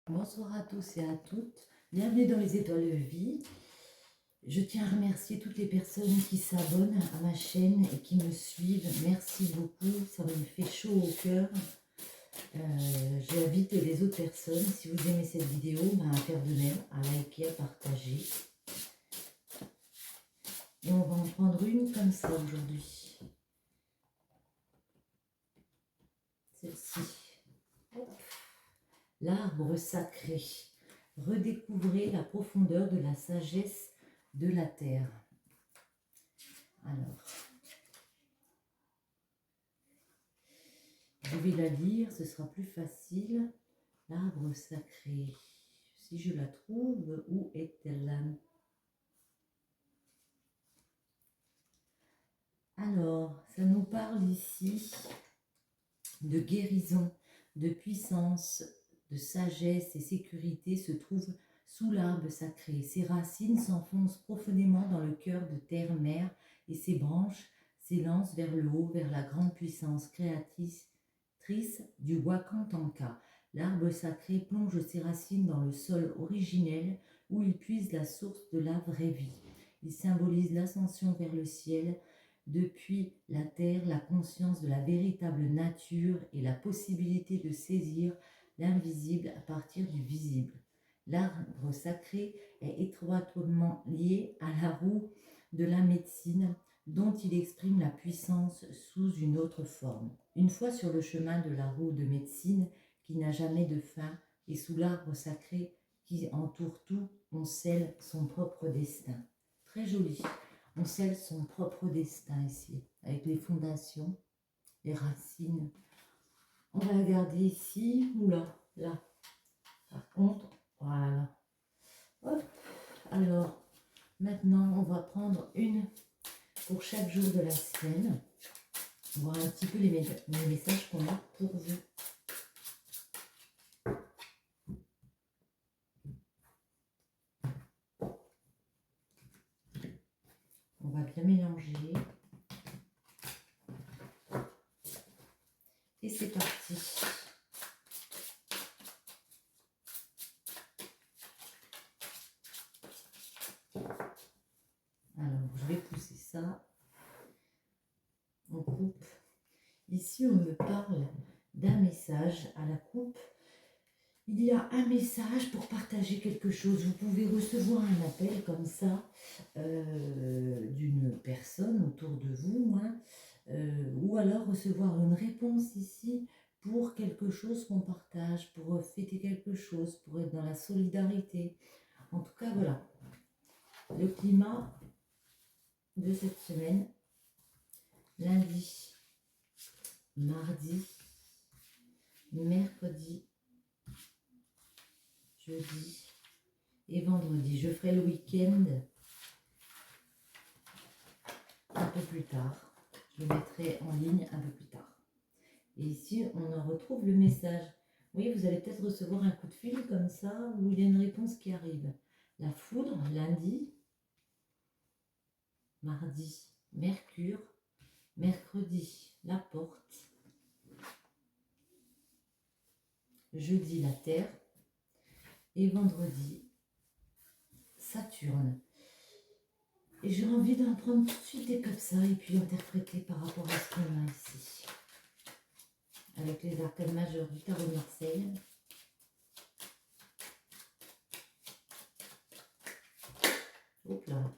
Bonsoir à tous et à toutes, bienvenue dans les étoiles de vie. Je tiens à remercier toutes les personnes qui s'abonnent à ma chaîne et qui me suivent. Merci beaucoup, ça me fait chaud au cœur. J'invite les autres personnes, si vous aimez cette vidéo, à faire de même, à liker, à partager. Et on va en prendre une comme ça aujourd'hui. Celle-ci. L'arbre sacré. Redécouvrez la profondeur de la sagesse de la terre. Alors, je vais la lire, ce sera plus facile. L'arbre sacré. Si je la trouve, où est-elle? Alors, ça nous parle ici de guérison, de puissance, de sagesse et sécurité se trouve sous l'arbre sacré. Ses racines s'enfoncent profondément dans le cœur de terre-mère et ses branches s'élancent vers le haut, vers la grande puissance créatrice du Wakantanka. L'arbre sacré plonge ses racines dans le sol originel où il puise la source de la vraie vie. Il symbolise l'ascension vers le ciel, depuis la terre, la conscience de la véritable nature et la possibilité de saisir l'invisible à partir du visible. L'arbre sacré est étroitement lié à la roue de la médecine, dont il exprime la puissance sous une autre forme. Une fois sur le chemin de la roue de médecine qui n'a jamais de fin, et sous l'arbre sacré qui entoure tout, on scelle son propre destin. Très joli. On scelle son propre destin ici, avec les fondations, les racines. On va la garder ici ou là, là. Par contre, voilà. Hop. Alors, maintenant, on va prendre une pour chaque jour de la semaine. Voir un petit peu les messages qu'on a pour vous. On va bien mélanger. Et c'est parti. Alors, je vais pousser ça. On coupe. Ici, on me parle d'un message à la coupe. Il y a un message pour partager quelque chose. Vous pouvez recevoir un appel comme ça d'une personne autour de vous, hein, ou alors recevoir une réponse ici pour quelque chose qu'on partage, pour fêter quelque chose, pour être dans la solidarité. En tout cas, voilà. Le climat de cette semaine, lundi, mardi, mercredi, jeudi et vendredi. Je ferai le week-end un peu plus tard. Je le mettrai en ligne un peu plus tard. Et ici, on en retrouve le message. Oui, vous allez peut-être recevoir un coup de fil comme ça, où il y a une réponse qui arrive. La foudre, lundi, mardi, Mercure, mercredi, la porte, jeudi, la terre, et vendredi, Saturne. Et j'ai envie d'en prendre tout de suite et comme ça, et puis interpréter par rapport à ce qu'on a ici. Avec les arcanes majeures du tarot de Marseille. Hop là.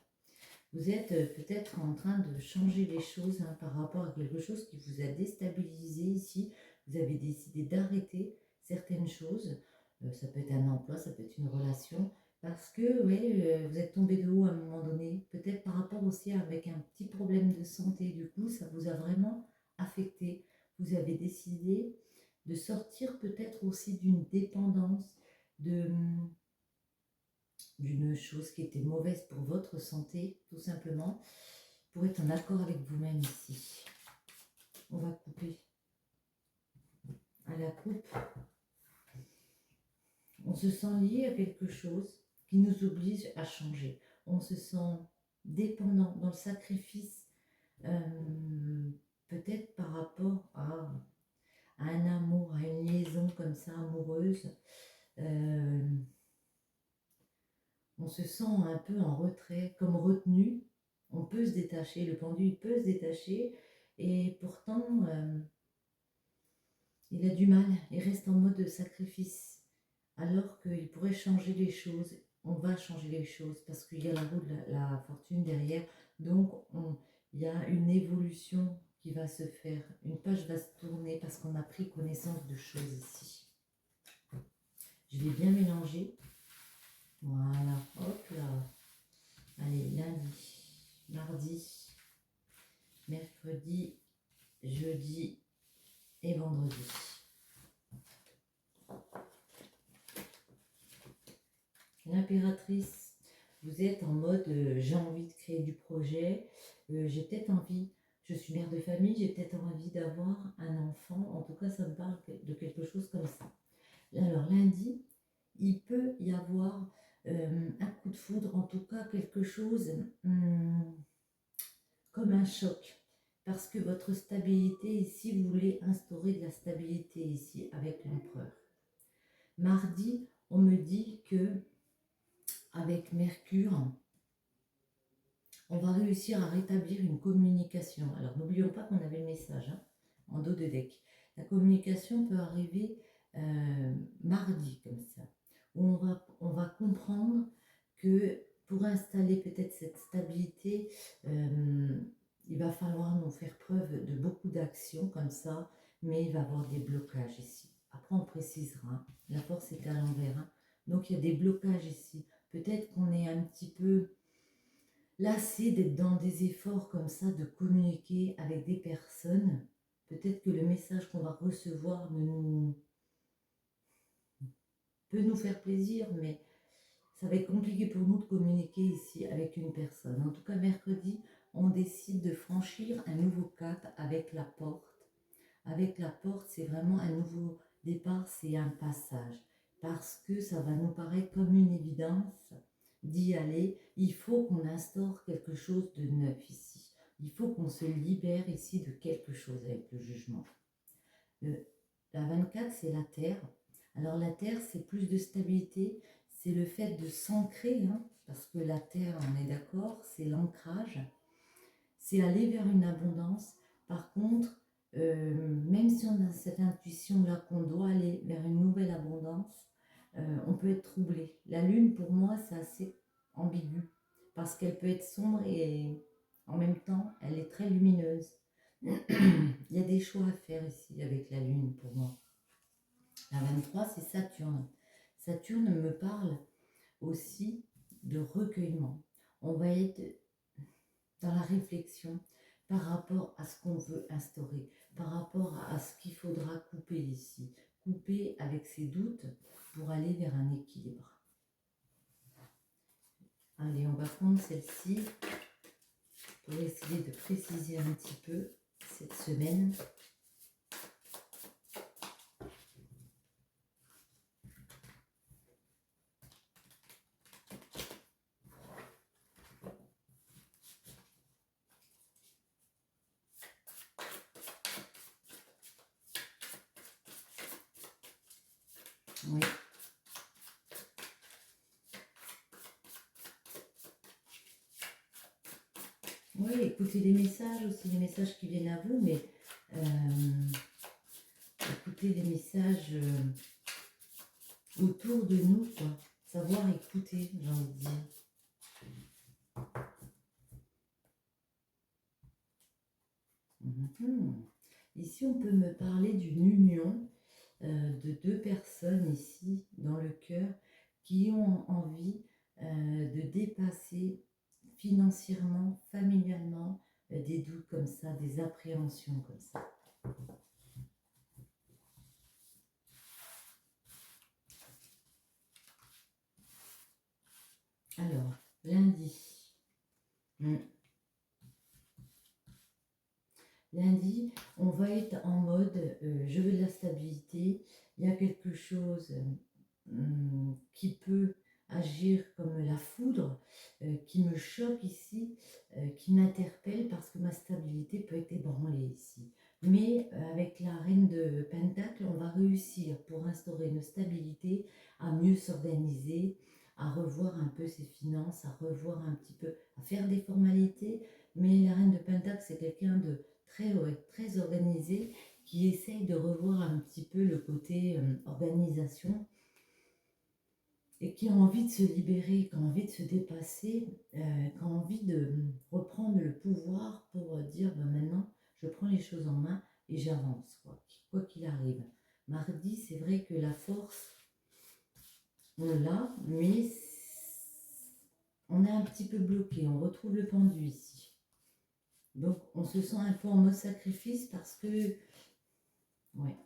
Vous êtes peut-être en train de changer les choses par rapport à quelque chose qui vous a déstabilisé ici. Vous avez décidé d'arrêter certaines choses. Ça peut être un emploi, ça peut être une relation. Parce que vous êtes tombé de haut à un moment donné. Peut-être par rapport aussi avec un petit problème de santé. Du coup, ça vous a vraiment affecté. Vous avez décidé de sortir peut-être aussi d'une dépendance, d'une chose qui était mauvaise pour votre santé, tout simplement, pour être en accord avec vous-même ici. On va couper à la coupe. On se sent lié à quelque chose qui nous oblige à changer. On se sent dépendant dans le sacrifice, peut-être par rapport à un amour, à une liaison comme ça amoureuse. on se sent un peu en retrait, comme retenu. On peut se détacher, le pendule peut se détacher, et pourtant, il a du mal, il reste en mode sacrifice, alors qu'il pourrait changer les choses. On va changer les choses parce qu'il y a la roue de la fortune derrière, donc il y a une évolution qui va se faire. Une page va se tourner parce qu'on a pris connaissance de choses ici. Je vais bien mélanger. Voilà, hop là. Allez, lundi, mardi, mercredi, jeudi et vendredi. L'impératrice, vous êtes en mode j'ai envie de créer du projet, j'ai peut-être envie, je suis mère de famille, j'ai peut-être envie d'avoir un enfant, en tout cas ça me parle de quelque chose comme ça. Alors lundi, il peut y avoir un coup de foudre, en tout cas quelque chose comme un choc, parce que votre stabilité ici, vous voulez instaurer de la stabilité ici avec l'empereur. Mardi, on me dit que avec Mercure, on va réussir à rétablir une communication. Alors n'oublions pas qu'on avait le message en dos de deck. La communication peut arriver mardi comme ça, où on va comprendre que pour installer peut-être cette stabilité, il va falloir nous faire preuve de beaucoup d'actions comme ça, mais il va y avoir des blocages ici. Après on précisera, la force est à l'envers, donc il y a des blocages ici. Peut-être qu'on est un petit peu lassé d'être dans des efforts comme ça, de communiquer avec des personnes. Peut-être que le message qu'on va recevoir peut nous faire plaisir, mais ça va être compliqué pour nous de communiquer ici avec une personne. En tout cas, mercredi, on décide de franchir un nouveau cap avec la porte. Avec la porte, c'est vraiment un nouveau départ, c'est un passage. Parce que ça va nous paraître comme une évidence d'y aller. Il faut qu'on instaure quelque chose de neuf ici. Il faut qu'on se libère ici de quelque chose avec le jugement. La 24, c'est la terre. Alors la terre, c'est plus de stabilité. C'est le fait de s'ancrer, parce que la terre, on est d'accord, c'est l'ancrage. C'est aller vers une abondance. Par contre, même si on a cette intuition-là qu'on doit aller vers une nouvelle abondance, on peut être troublé. La lune, pour moi, c'est assez ambigu, parce qu'elle peut être sombre et en même temps, elle est très lumineuse. Il y a des choix à faire ici avec la lune, pour moi. La 23, c'est Saturne. Saturne me parle aussi de recueillement. On va être dans la réflexion par rapport à ce qu'on veut instaurer, par rapport à ce qu'il faudra couper ici, couper avec ses doutes pour aller vers un équilibre. Allez, on va prendre celle-ci pour essayer de préciser un petit peu cette semaine. Oui. Oui, écoutez les messages aussi, les messages qui viennent à vous, mais écoutez les messages autour de nous, quoi. Savoir écouter, j'ai envie de dire. Ici, on peut me parler d'une union de deux personnes ici, dans le cœur, qui ont envie de dépasser financièrement, familialement, des doutes comme ça, des appréhensions comme ça. Alors, lundi. Lundi, on va être en mode je veux de la stabilité. Il y a quelque chose qui peut agir comme la foudre, qui me choque ici, qui m'interpelle parce que ma stabilité peut être ébranlée ici. Mais avec la reine de Pentacle, on va réussir pour instaurer une stabilité, à mieux s'organiser, à revoir un peu ses finances, à revoir un petit peu, à faire des formalités. Mais la reine de Pentacle, c'est quelqu'un de très, ouais, très organisé qui essaye de revoir un petit peu le côté organisation et qui a envie de se libérer, qui a envie de se dépasser, qui a envie de reprendre le pouvoir pour dire ben maintenant je prends les choses en main et j'avance, quoi qu'il arrive. Mardi, c'est vrai que la force, on l'a, mais on est un petit peu bloqué, on retrouve le pendu ici. Donc on se sent un peu en mode sacrifice parce que, ouais,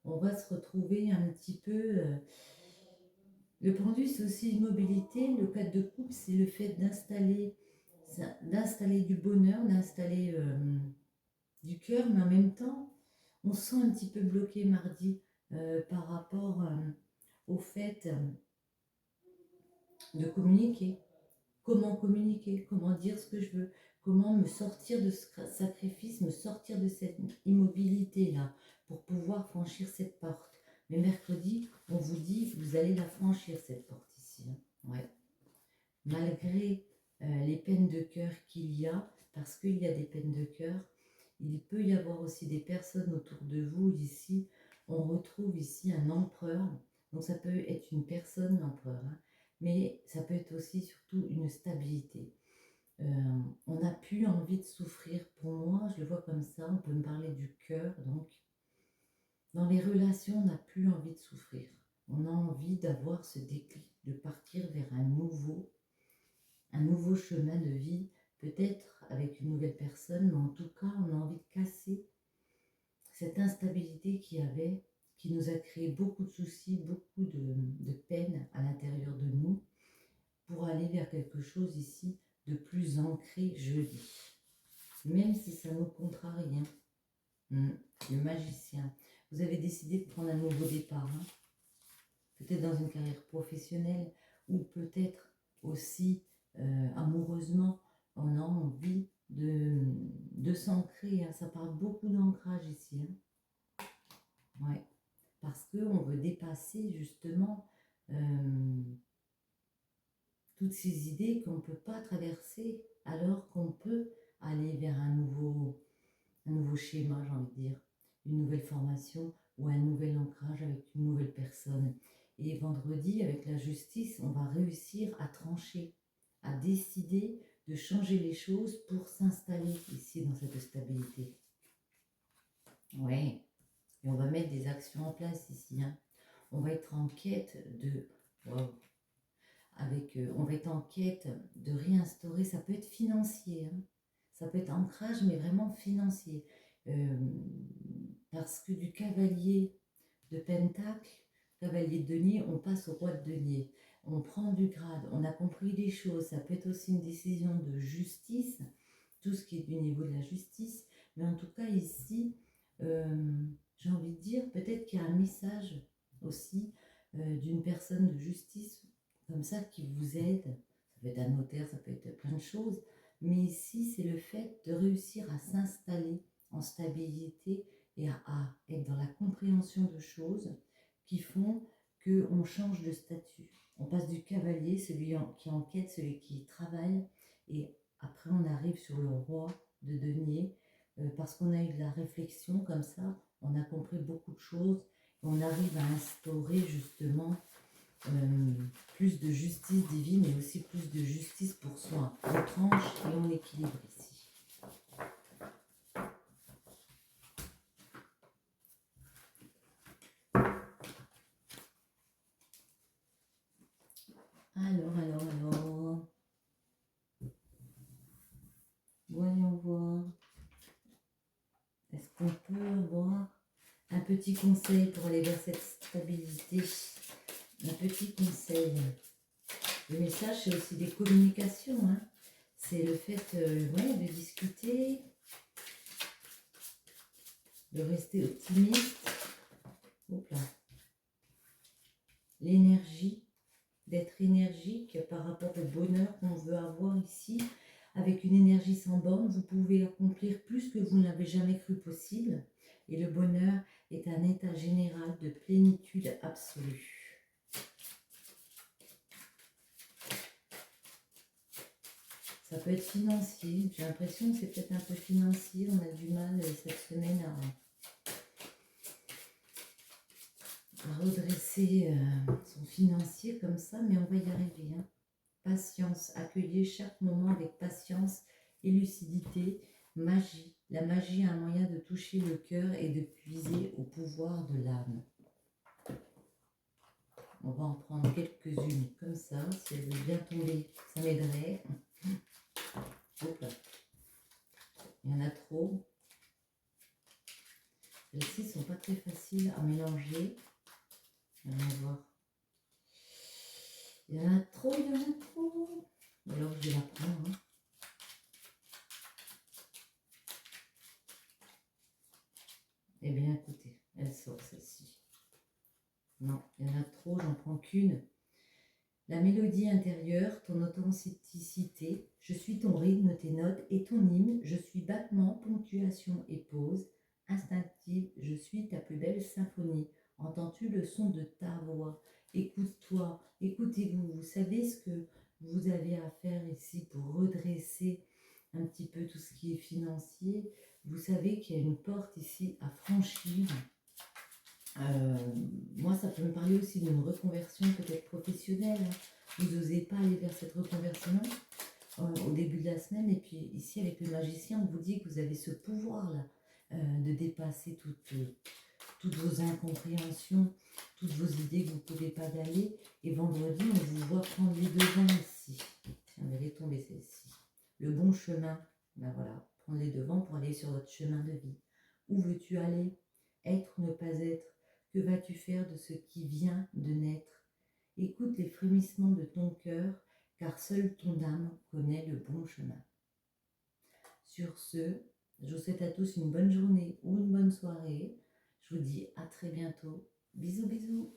on va se retrouver un petit peu... le pendu, c'est aussi l'immobilité. Le 4 de coupe, c'est le fait d'installer du bonheur, d'installer du cœur, mais en même temps, on se sent un petit peu bloqué mardi par rapport au fait de communiquer. Comment communiquer, comment dire ce que je veux, comment me sortir de ce sacrifice, me sortir de cette immobilité-là pour pouvoir franchir cette porte. Mais mercredi, on vous dit, vous allez la franchir, cette porte ici. Hein. Ouais. Malgré les peines de cœur qu'il y a, parce qu'il y a des peines de cœur, il peut y avoir aussi des personnes autour de vous ici. On retrouve ici un empereur. Donc ça peut être une personne, l'empereur, hein, mais ça peut être aussi surtout une stabilité. On n'a plus envie de souffrir. Pour moi, je le vois comme ça, on peut me parler du cœur. Donc, dans les relations, on n'a plus envie de souffrir. On a envie d'avoir ce déclic, de partir vers un nouveau chemin de vie, peut-être avec une nouvelle personne, mais en tout cas, on a envie de casser cette instabilité qui nous a créé beaucoup de soucis, beaucoup de peine à l'intérieur de nous, pour aller vers quelque chose ici de plus ancré, je dis. Même si ça nous contrarie. Hein. Le magicien. Vous avez décidé de prendre un nouveau départ. Hein. Peut-être dans une carrière professionnelle ou peut-être aussi amoureusement, on a envie de s'ancrer. Hein. Ça parle beaucoup d'ancrage ici. Hein. Ouais. Parce qu'on veut dépasser justement toutes ces idées qu'on ne peut pas traverser alors qu'on peut aller vers un nouveau schéma, j'ai envie de dire, une nouvelle formation ou un nouvel ancrage avec une nouvelle personne. Et vendredi, avec la justice, on va réussir à trancher, à décider de changer les choses pour s'installer ici dans cette stabilité. Ouais, et on va mettre des actions en place ici. Hein. On va être en quête de... Wow. On va être en quête de réinstaurer, ça peut être financier, hein. Ça peut être ancrage, mais vraiment financier. Parce que du cavalier de Pentacle, cavalier de denier, on passe au roi de denier. On prend du grade, on a compris les choses. Ça peut être aussi une décision de justice, tout ce qui est du niveau de la justice. Mais en tout cas, ici, j'ai envie de dire, peut-être qu'il y a un message aussi d'une personne de justice comme ça qui vous aide. Ça peut être un notaire, ça peut être plein de choses. Mais ici, c'est le fait de réussir à s'installer en stabilité et à être dans la compréhension de choses qui font qu'on change de statut. On passe du cavalier, celui qui enquête, celui qui travaille, et après on arrive sur le roi de denier, parce qu'on a eu de la réflexion comme ça, on a compris beaucoup de choses, et on arrive à instaurer justement plus de justice divine et aussi plus de justice pour soi. On tranche et on équilibre ici. Alors. Voyons voir. Est-ce qu'on peut avoir un petit conseil pour aller vers cette stabilité? Un petit conseil. Le message, c'est aussi des communications. Hein. C'est le fait de discuter, de rester optimiste. Hop là. L'énergie, d'être énergique par rapport au bonheur qu'on veut avoir ici. Avec une énergie sans borne, vous pouvez accomplir plus que vous ne l'avez jamais cru possible. Et le bonheur est un état général de plénitude absolue. Ça peut être financier. J'ai l'impression que c'est peut-être un peu financier. On a du mal cette semaine à redresser son financier comme ça, mais on va y arriver. Hein. Patience, accueillez chaque moment avec patience et lucidité. Magie. La magie est un moyen de toucher le cœur et de puiser au pouvoir de l'âme. On va en prendre quelques-unes comme ça. Si elle veut bien tomber, ça m'aiderait. Hop là. Il y en a trop. Celles-ci ne sont pas très faciles à mélanger. On va voir. Il y en a trop, il y en a trop. Alors je vais la prendre. Hein. Eh bien écoutez, elle sort celle-ci. Non, il y en a trop, j'en prends qu'une. La mélodie intérieure, ton authenticité, je suis ton rythme, tes notes et ton hymne, je suis battement, ponctuation et pause, instinctive, je suis ta plus belle symphonie. Entends-tu le son de ta voix? Écoute-toi, écoutez-vous, vous savez ce que vous avez à faire ici pour redresser un petit peu tout ce qui est financier. Vous savez qu'il y a une porte ici à franchir. Moi, ça peut me parler aussi d'une reconversion peut-être professionnelle. Hein. Vous n'osez pas aller vers cette reconversion au début de la semaine. Et puis ici, avec le magicien, on vous dit que vous avez ce pouvoir-là de dépasser toutes vos incompréhensions, toutes vos idées que vous ne pouvez pas d'aller. Et vendredi, on vous voit prendre les devants ici. Tiens, elle est tombée celle-ci. Le bon chemin, ben voilà, prendre les devants pour aller sur votre chemin de vie. Où veux-tu aller? Être ou ne pas être? Que vas-tu faire de ce qui vient de naître? Écoute les frémissements de ton cœur, car seule ton âme connaît le bon chemin. Sur ce, je vous souhaite à tous une bonne journée ou une bonne soirée. Je vous dis à très bientôt. Bisous, bisous.